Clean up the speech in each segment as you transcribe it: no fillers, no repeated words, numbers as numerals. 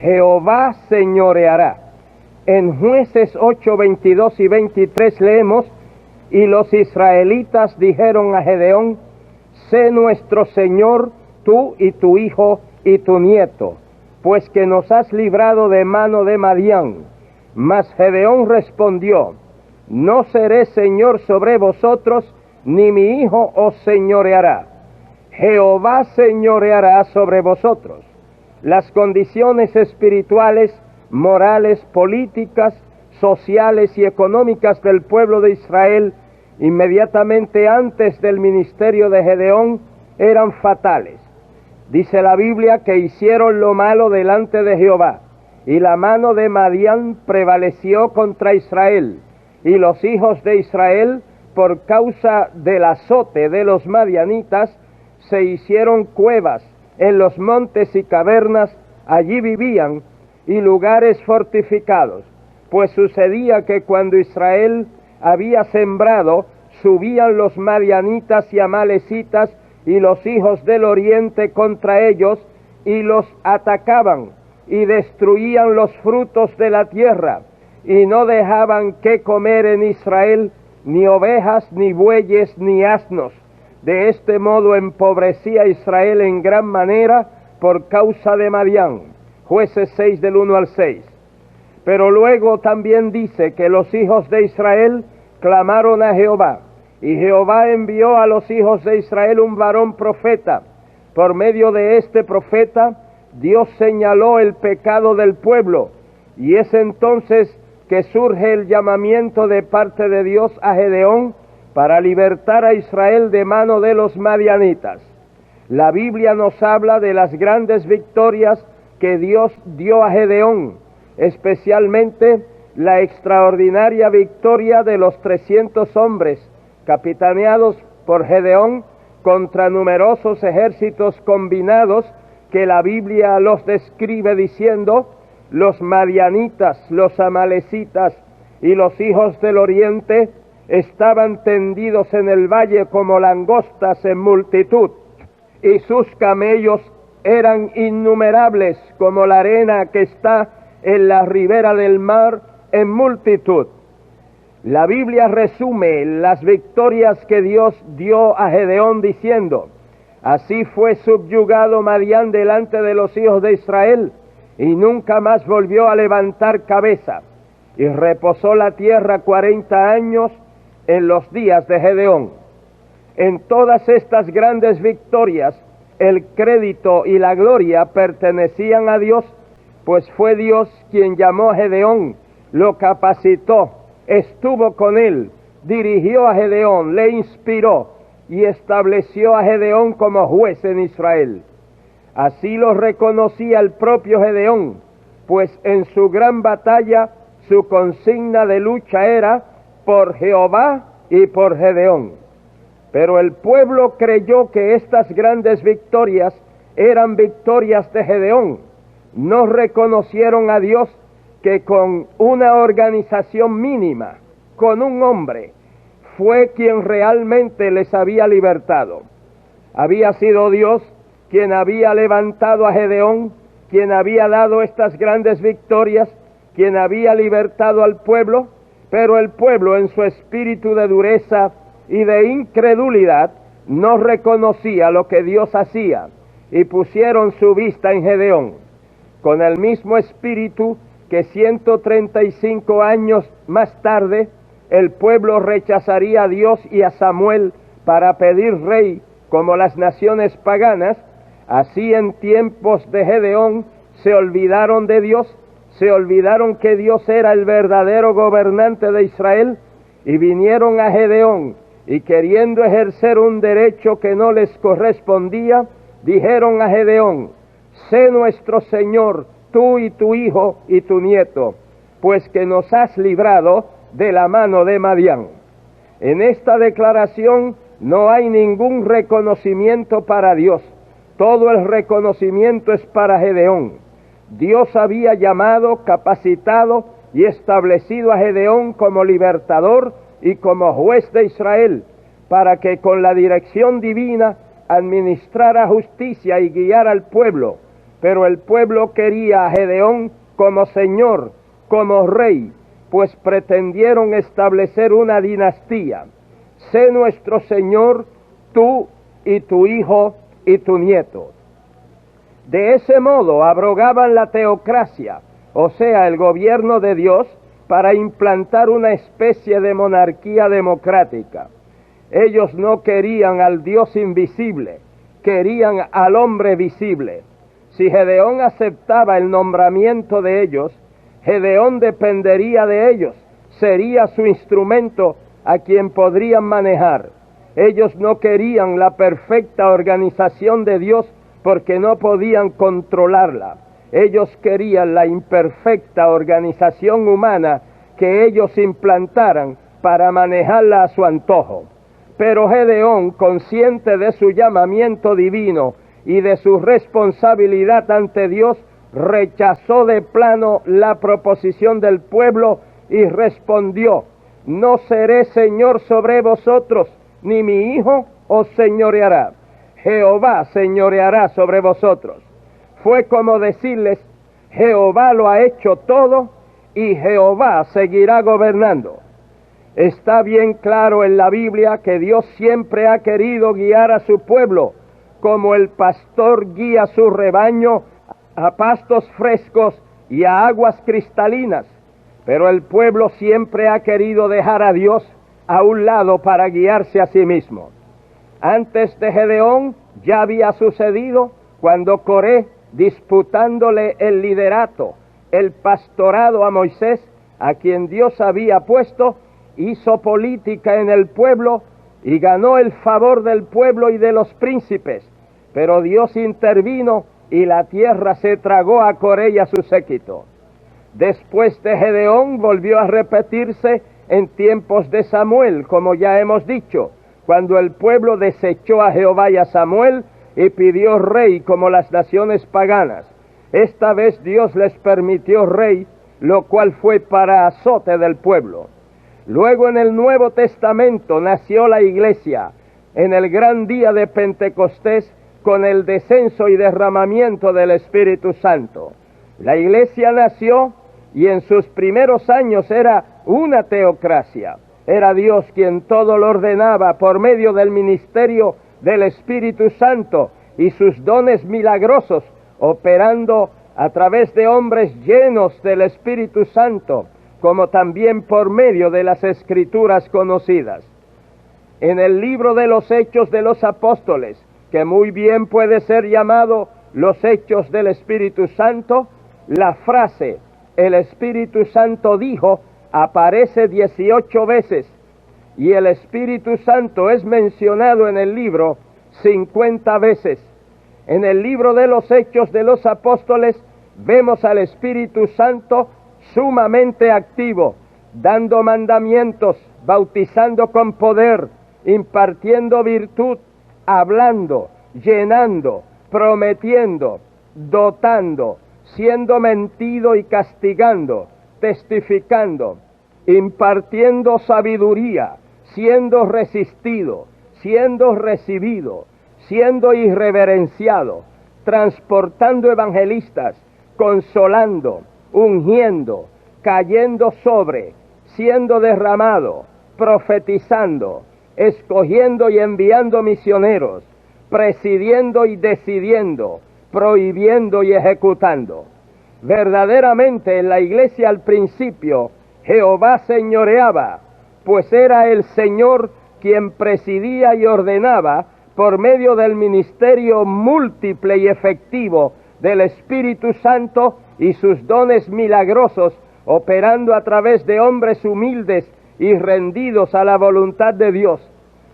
Jehová señoreará. En Jueces 8, 22 y 23 leemos: y los israelitas dijeron a Gedeón: sé nuestro Señor, tú y tu hijo y tu nieto, pues que nos has librado de mano de Madián. Mas Gedeón respondió: no seré señor sobre vosotros, ni mi hijo os señoreará. Jehová señoreará sobre vosotros. Las condiciones espirituales, morales, políticas, sociales y económicas del pueblo de Israel inmediatamente antes del ministerio de Gedeón eran fatales. Dice la Biblia que hicieron lo malo delante de Jehová, y la mano de Madián prevaleció contra Israel, y los hijos de Israel, por causa del azote de los madianitas, se hicieron cuevas en los montes y cavernas, allí vivían, y lugares fortificados, pues sucedía que cuando Israel había sembrado, subían los madianitas y amalecitas y los hijos del oriente contra ellos, y los atacaban, y destruían los frutos de la tierra, y no dejaban que comer en Israel ni ovejas, ni bueyes, ni asnos. De este modo empobrecía Israel en gran manera por causa de Madián. Jueces 6 del 1 al 6. Pero luego también dice que los hijos de Israel clamaron a Jehová, y Jehová envió a los hijos de Israel un varón profeta. Por medio de este profeta, Dios señaló el pecado del pueblo, y es entonces que surge el llamamiento de parte de Dios a Gedeón para libertar a Israel de mano de los madianitas. La Biblia nos habla de las grandes victorias que Dios dio a Gedeón, especialmente la extraordinaria victoria de los 300 hombres capitaneados por Gedeón contra numerosos ejércitos combinados que la Biblia los describe diciendo: los madianitas, los amalecitas y los hijos del oriente estaban tendidos en el valle como langostas en multitud, y sus camellos eran innumerables como la arena que está en la ribera del mar en multitud. La Biblia resume las victorias que Dios dio a Gedeón diciendo: así fue subyugado Madián delante de los hijos de Israel, y nunca más volvió a levantar cabeza, y reposó la tierra 40 años en los días de Gedeón. En todas estas grandes victorias, el crédito y la gloria pertenecían a Dios, pues fue Dios quien llamó a Gedeón, lo capacitó, estuvo con él, dirigió a Gedeón, le inspiró y estableció a Gedeón como juez en Israel. Así lo reconocía el propio Gedeón, pues en su gran batalla su consigna de lucha era por Jehová y por Gedeón. Pero el pueblo creyó que estas grandes victorias eran victorias de Gedeón. No reconocieron a Dios, que con una organización mínima, con un hombre, fue quien realmente les había libertado. Había sido Dios quien había levantado a Gedeón, quien había dado estas grandes victorias, quien había libertado al pueblo, pero el pueblo, en su espíritu de dureza y de incredulidad, no reconocía lo que Dios hacía, y pusieron su vista en Gedeón. Con el mismo espíritu que 135 años más tarde, el pueblo rechazaría a Dios y a Samuel para pedir rey como las naciones paganas, así en tiempos de Gedeón se olvidaron de Dios, se olvidaron que Dios era el verdadero gobernante de Israel, y vinieron a Gedeón, y queriendo ejercer un derecho que no les correspondía, dijeron a Gedeón: sé nuestro Señor, tú y tu hijo y tu nieto, pues que nos has librado de la mano de Madián. En esta declaración no hay ningún reconocimiento para Dios, todo el reconocimiento es para Gedeón. Dios había llamado, capacitado y establecido a Gedeón como libertador y como juez de Israel, para que con la dirección divina administrara justicia y guiara al pueblo, Pero el pueblo quería a Gedeón como señor, como rey, pues pretendieron establecer una dinastía. Sé nuestro señor, tú y tu hijo y tu nieto. De ese modo abrogaban la teocracia, o sea, el gobierno de Dios, para implantar una especie de monarquía democrática. Ellos no querían al Dios invisible, querían al hombre visible. Si Gedeón aceptaba el nombramiento de ellos, Gedeón dependería de ellos, sería su instrumento a quien podrían manejar. Ellos no querían la perfecta organización de Dios porque no podían controlarla. Ellos querían la imperfecta organización humana que ellos implantaran para manejarla a su antojo. Pero Gedeón, consciente de su llamamiento divino y de su responsabilidad ante Dios, rechazó de plano la proposición del pueblo y respondió: no seré señor sobre vosotros, ni mi hijo os señoreará. Jehová señoreará sobre vosotros. Fue como decirles: Jehová lo ha hecho todo y Jehová seguirá gobernando. Está bien claro en la Biblia que Dios siempre ha querido guiar a su pueblo, como el pastor guía su rebaño a pastos frescos y a aguas cristalinas. Pero el pueblo siempre ha querido dejar a Dios a un lado para guiarse a sí mismo. Antes de Gedeón ya había sucedido cuando Coré, disputándole el liderato, el pastorado a Moisés, a quien Dios había puesto, hizo política en el pueblo y ganó el favor del pueblo y de los príncipes. Pero Dios intervino y la tierra se tragó a Coré y a su séquito. Después de Gedeón volvió a repetirse en tiempos de Samuel, como ya hemos dicho, cuando el pueblo desechó a Jehová y a Samuel y pidió rey como las naciones paganas. Esta vez Dios les permitió rey, lo cual fue para azote del pueblo. Luego en el Nuevo Testamento nació la iglesia, en el gran día de Pentecostés, con el descenso y derramamiento del Espíritu Santo. La iglesia nació y en sus primeros años era una teocracia. Era Dios quien todo lo ordenaba por medio del ministerio del Espíritu Santo y sus dones milagrosos, operando a través de hombres llenos del Espíritu Santo, como también por medio de las Escrituras conocidas. En el libro de los Hechos de los Apóstoles, que muy bien puede ser llamado los Hechos del Espíritu Santo, la frase "el Espíritu Santo dijo" aparece 18 veces, y el Espíritu Santo es mencionado en el libro 50 veces. En el libro de los Hechos de los Apóstoles vemos al Espíritu Santo sumamente activo, dando mandamientos, bautizando con poder, impartiendo virtud, hablando, llenando, prometiendo, dotando, siendo mentido y castigando, testificando, impartiendo sabiduría, siendo resistido, siendo recibido, siendo irreverenciado, transportando evangelistas, consolando, ungiendo, cayendo sobre, siendo derramado, profetizando, escogiendo y enviando misioneros, presidiendo y decidiendo, prohibiendo y ejecutando. Verdaderamente en la iglesia al principio Jehová señoreaba, pues era el Señor quien presidía y ordenaba por medio del ministerio múltiple y efectivo del Espíritu Santo y sus dones milagrosos, operando a través de hombres humildes y rendidos a la voluntad de Dios.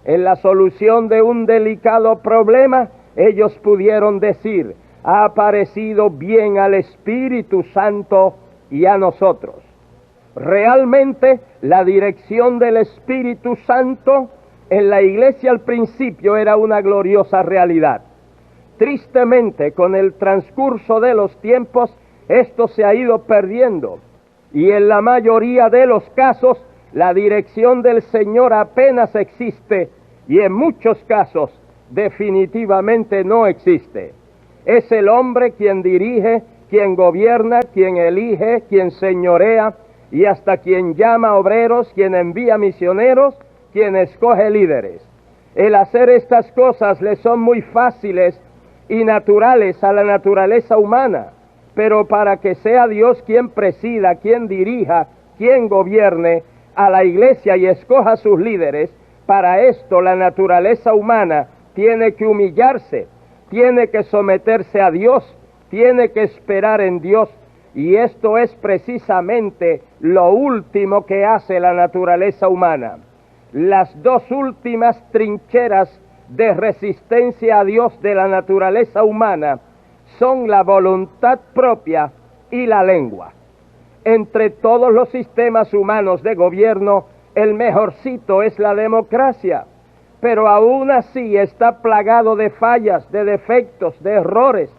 En la solución de un delicado problema, ellos pudieron decir: ha aparecido bien al Espíritu Santo y a nosotros. Realmente, la dirección del Espíritu Santo en la iglesia al principio era una gloriosa realidad. Tristemente, con el transcurso de los tiempos, esto se ha ido perdiendo, y en la mayoría de los casos, la dirección del Señor apenas existe, y en muchos casos, definitivamente no existe. Es el hombre quien dirige, quien gobierna, quien elige, quien señorea y hasta quien llama obreros, quien envía misioneros, quien escoge líderes. El hacer estas cosas le son muy fáciles y naturales a la naturaleza humana, pero para que sea Dios quien presida, quien dirija, quien gobierne a la iglesia y escoja sus líderes, para esto la naturaleza humana tiene que humillarse, tiene que someterse a Dios, tiene que esperar en Dios, y esto es precisamente lo último que hace la naturaleza humana. Las dos últimas trincheras de resistencia a Dios de la naturaleza humana son la voluntad propia y la lengua. Entre todos los sistemas humanos de gobierno, el mejorcito es la democracia, pero aún así está plagado de fallas, de defectos, de errores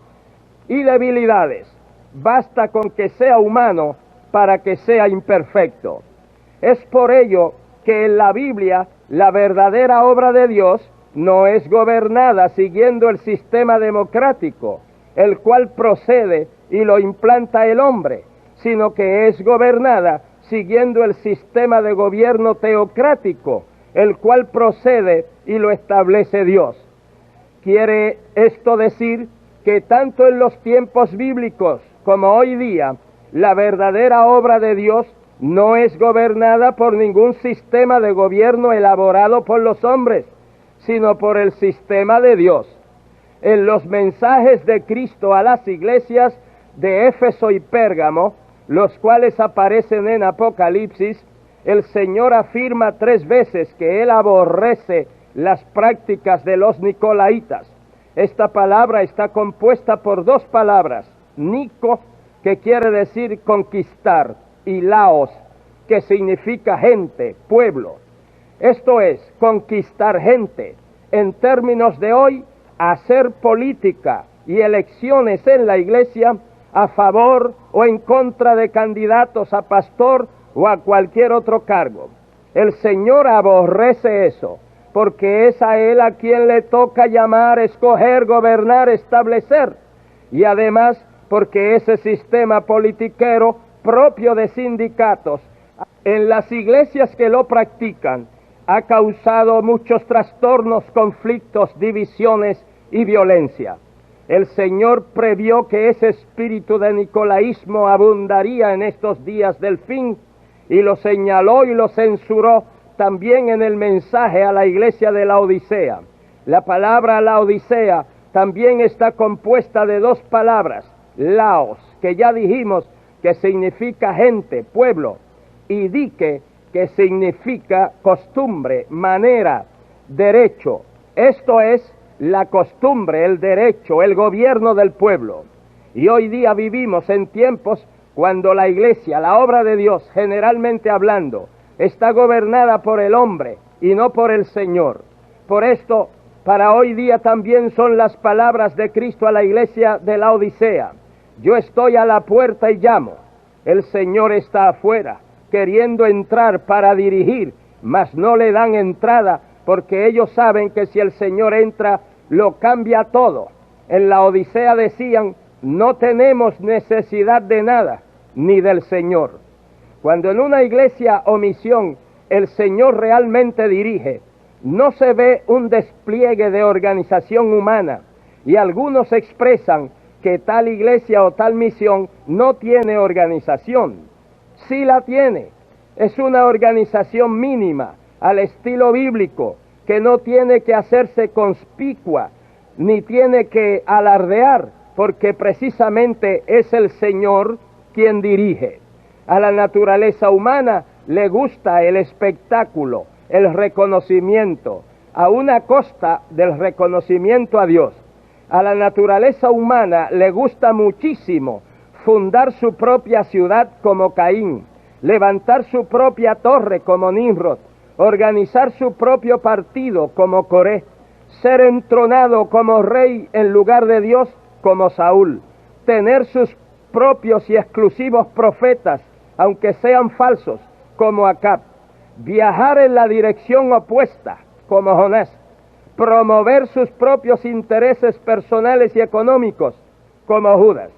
y debilidades. Basta con que sea humano para que sea imperfecto. Es por ello que en la Biblia la verdadera obra de Dios no es gobernada siguiendo el sistema democrático, el cual procede y lo implanta el hombre, sino que es gobernada siguiendo el sistema de gobierno teocrático, el cual procede y lo establece Dios. Quiere esto decir que tanto en los tiempos bíblicos como hoy día, la verdadera obra de Dios no es gobernada por ningún sistema de gobierno elaborado por los hombres, sino por el sistema de Dios. En los mensajes de Cristo a las iglesias de Éfeso y Pérgamo, los cuales aparecen en Apocalipsis, el Señor afirma 3 veces que Él aborrece las prácticas de los nicolaitas. Esta palabra está compuesta por 2 palabras, Nico, que quiere decir conquistar, y Laos, que significa gente, pueblo. Esto es, conquistar gente. En términos de hoy, hacer política y elecciones en la iglesia a favor o en contra de candidatos a pastor o a cualquier otro cargo. El Señor aborrece eso, porque es a Él a quien le toca llamar, escoger, gobernar, establecer. Y además, porque ese sistema politiquero propio de sindicatos en las iglesias que lo practican ha causado muchos trastornos, conflictos, divisiones y violencia. El Señor previó que ese espíritu de nicolaísmo abundaría en estos días del fin y lo señaló y lo censuró también en el mensaje a la iglesia de Laodicea. La palabra Laodicea también está compuesta de 2 palabras, Laos, que ya dijimos que significa gente, pueblo, y dique, que significa costumbre, manera, derecho. Esto es la costumbre, el derecho, el gobierno del pueblo. Y hoy día vivimos en tiempos cuando la iglesia, la obra de Dios, generalmente hablando, está gobernada por el hombre y no por el Señor. Por esto, para hoy día también son las palabras de Cristo a la iglesia de la Odisea. Yo estoy a la puerta y llamo. El Señor está afuera, queriendo entrar para dirigir, mas no le dan entrada, porque ellos saben que si el Señor entra, lo cambia todo. En la Odisea decían, no tenemos necesidad de nada, ni del Señor. Cuando en una iglesia o misión el Señor realmente dirige, no se ve un despliegue de organización humana, y algunos expresan que tal iglesia o tal misión no tiene organización. Sí la tiene. Es una organización mínima, al estilo bíblico, que no tiene que hacerse conspicua, ni tiene que alardear, porque precisamente es el Señor quien dirige. A la naturaleza humana le gusta el espectáculo, el reconocimiento, a una costa del reconocimiento a Dios. A la naturaleza humana le gusta muchísimo fundar su propia ciudad como Caín, levantar su propia torre como Nimrod, organizar su propio partido como Coré, ser entronado como rey en lugar de Dios como Saúl, tener sus propios y exclusivos profetas, aunque sean falsos, como Acab, viajar en la dirección opuesta, como Jonás, promover sus propios intereses personales y económicos, como Judas.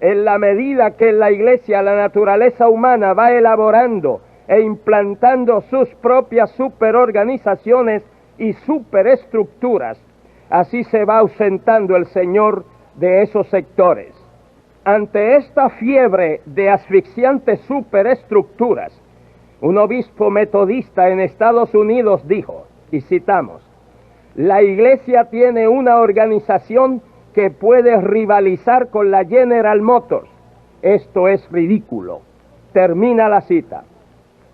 En la medida que en la iglesia la naturaleza humana va elaborando e implantando sus propias superorganizaciones y superestructuras, así se va ausentando el Señor de esos sectores. Ante esta fiebre de asfixiantes superestructuras, un obispo metodista en Estados Unidos dijo, y citamos, la iglesia tiene una organización que puede rivalizar con la General Motors. Esto es ridículo. Termina la cita.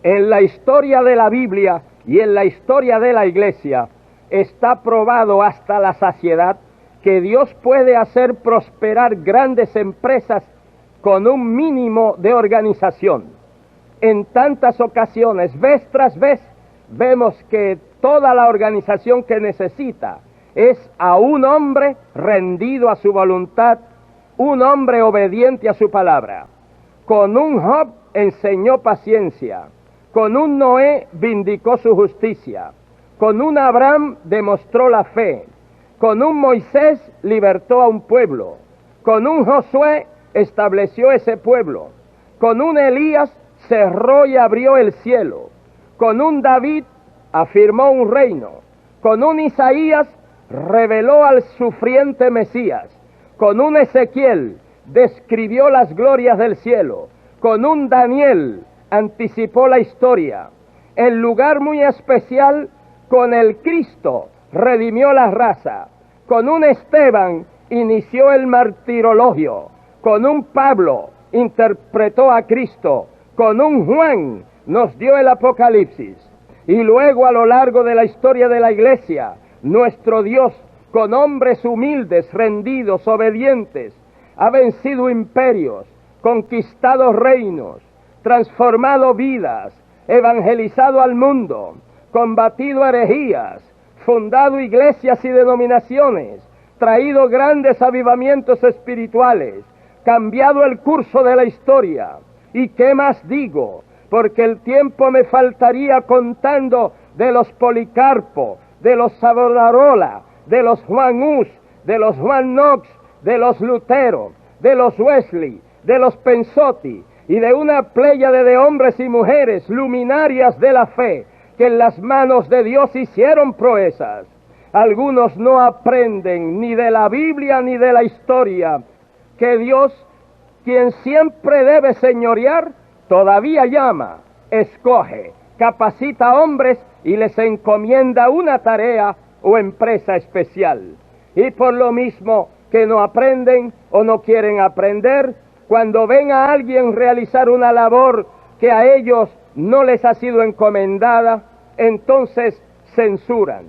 En la historia de la Biblia y en la historia de la iglesia está probado hasta la saciedad que Dios puede hacer prosperar grandes empresas con un mínimo de organización. En tantas ocasiones, vez tras vez, vemos que toda la organización que necesita es a un hombre rendido a su voluntad, un hombre obediente a su palabra. Con un Job enseñó paciencia, con un Noé vindicó su justicia, con un Abraham demostró la fe, con un Moisés libertó a un pueblo, con un Josué estableció ese pueblo, con un Elías cerró y abrió el cielo, con un David afirmó un reino, con un Isaías reveló al sufriente Mesías, con un Ezequiel describió las glorias del cielo, con un Daniel anticipó la historia. En lugar muy especial, con el Cristo redimió la raza, con un Esteban inició el martirologio, con un Pablo interpretó a Cristo, con un Juan nos dio el Apocalipsis. Y luego a lo largo de la historia de la iglesia, nuestro Dios, con hombres humildes, rendidos, obedientes, ha vencido imperios, conquistado reinos, transformado vidas, evangelizado al mundo, combatido herejías, fundado iglesias y denominaciones, traído grandes avivamientos espirituales, cambiado el curso de la historia. ¿Y qué más digo? Porque el tiempo me faltaría contando de los Policarpo, de los Savonarola, de los Juan Hus, de los Juan Knox, de los Lutero, de los Wesley, de los Pensotti y de una pléyade de hombres y mujeres luminarias de la fe que en las manos de Dios hicieron proezas. Algunos no aprenden ni de la Biblia ni de la historia que Dios, quien siempre debe señorear, todavía llama, escoge, capacita a hombres y les encomienda una tarea o empresa especial. Y por lo mismo que no aprenden o no quieren aprender, cuando ven a alguien realizar una labor que a ellos no les ha sido encomendada, entonces censuran.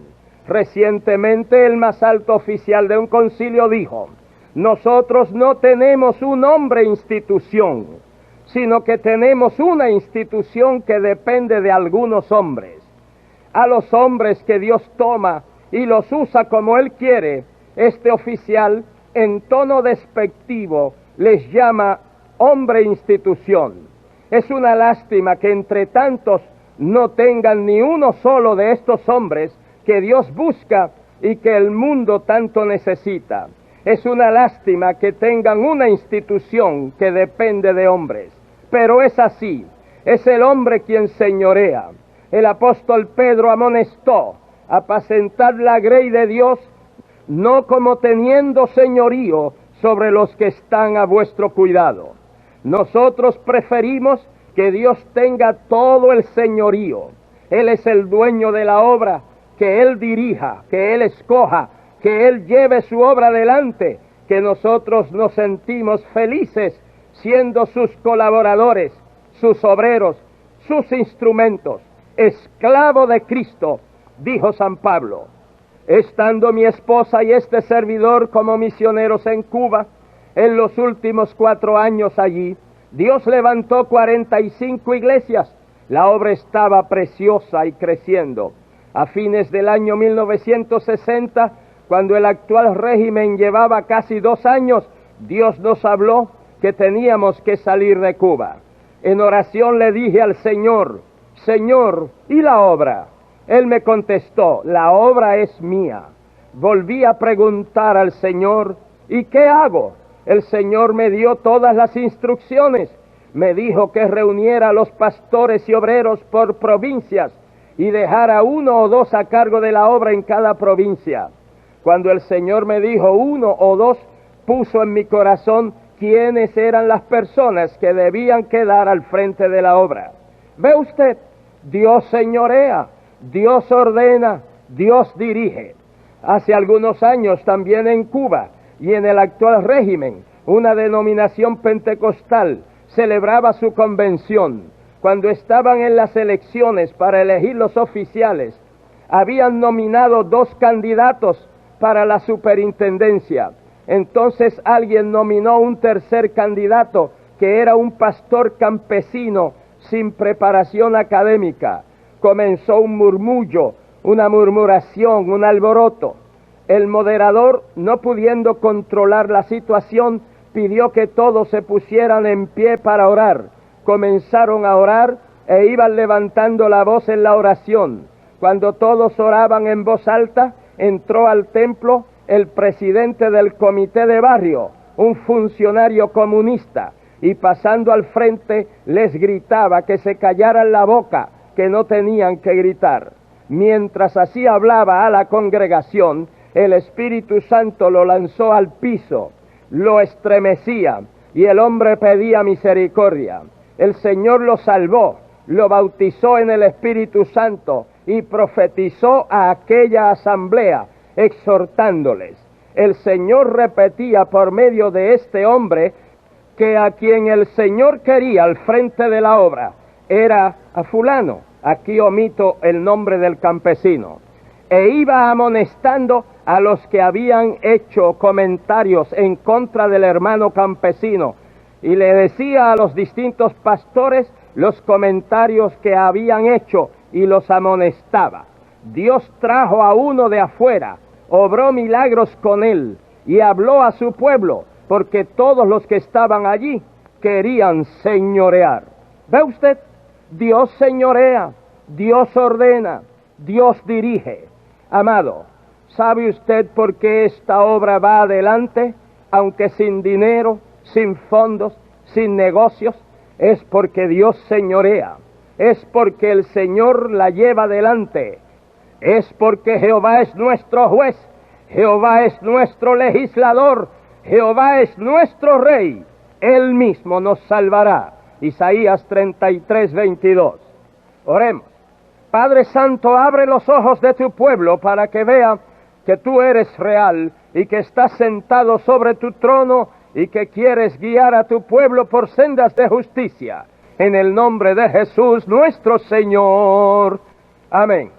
Recientemente el más alto oficial de un concilio dijo, nosotros no tenemos un hombre institución, sino que tenemos una institución que depende de algunos hombres. A los hombres que Dios toma y los usa como Él quiere, este oficial, en tono despectivo, les llama hombre institución. Es una lástima que entre tantos no tengan ni uno solo de estos hombres que Dios busca y que el mundo tanto necesita. Es una lástima que tengan una institución que depende de hombres. Pero es así, es el hombre quien señorea. El apóstol Pedro amonestó, apacentad la grey de Dios, no como teniendo señorío sobre los que están a vuestro cuidado. Nosotros preferimos que Dios tenga todo el señorío. Él es el dueño de la obra, que Él dirija, que Él escoja, que Él lleve su obra adelante, que nosotros nos sentimos felices siendo sus colaboradores, sus obreros, sus instrumentos, esclavo de Cristo, dijo San Pablo. Estando mi esposa y este servidor como misioneros en Cuba, en los últimos 4 años allí, Dios levantó 45 iglesias. La obra estaba preciosa y creciendo. A fines del año 1960, cuando el actual régimen llevaba casi 2 años, Dios nos habló que teníamos que salir de Cuba. En oración le dije al Señor, Señor, ¿y la obra? Él me contestó, la obra es mía. Volví a preguntar al Señor, ¿y qué hago? El Señor me dio todas las instrucciones. Me dijo que reuniera a los pastores y obreros por provincias y dejara 1 o 2 a cargo de la obra en cada provincia. Cuando el Señor me dijo 1 o 2, puso en mi corazón quiénes eran las personas que debían quedar al frente de la obra. ¿Ve usted? Dios señorea, Dios ordena, Dios dirige. Hace algunos años también en Cuba y en el actual régimen, una denominación pentecostal celebraba su convención. Cuando estaban en las elecciones para elegir los oficiales, habían nominado 2 candidatos para la superintendencia. Entonces alguien nominó un tercer candidato que era un pastor campesino sin preparación académica. Comenzó un murmullo, una murmuración, un alboroto. El moderador, no pudiendo controlar la situación, pidió que todos se pusieran en pie para orar. Comenzaron a orar e iban levantando la voz en la oración. Cuando todos oraban en voz alta, entró al templo el presidente del comité de barrio, un funcionario comunista, y pasando al frente les gritaba que se callaran la boca, que no tenían que gritar. Mientras así hablaba a la congregación, el Espíritu Santo lo lanzó al piso, lo estremecía y el hombre pedía misericordia. El Señor lo salvó, lo bautizó en el Espíritu Santo y profetizó a aquella asamblea, exhortándoles. El Señor repetía por medio de este hombre que a quien el Señor quería al frente de la obra era a fulano, aquí omito el nombre del campesino, e iba amonestando a los que habían hecho comentarios en contra del hermano campesino, y le decía a los distintos pastores los comentarios que habían hecho y los amonestaba. Dios trajo a uno de afuera, obró milagros con él y habló a su pueblo, porque todos los que estaban allí querían señorear. ¿Ve usted? Dios señorea, Dios ordena, Dios dirige. Amado, ¿sabe usted por qué esta obra va adelante, aunque sin dinero, sin fondos, sin negocios? Es porque Dios señorea, es porque el Señor la lleva adelante, es porque Jehová es nuestro juez, Jehová es nuestro legislador, Jehová es nuestro rey, Él mismo nos salvará. Isaías 33:22. Oremos. Padre Santo, abre los ojos de tu pueblo para que vea que tú eres real y que estás sentado sobre tu trono y que quieres guiar a tu pueblo por sendas de justicia. En el nombre de Jesús nuestro Señor. Amén.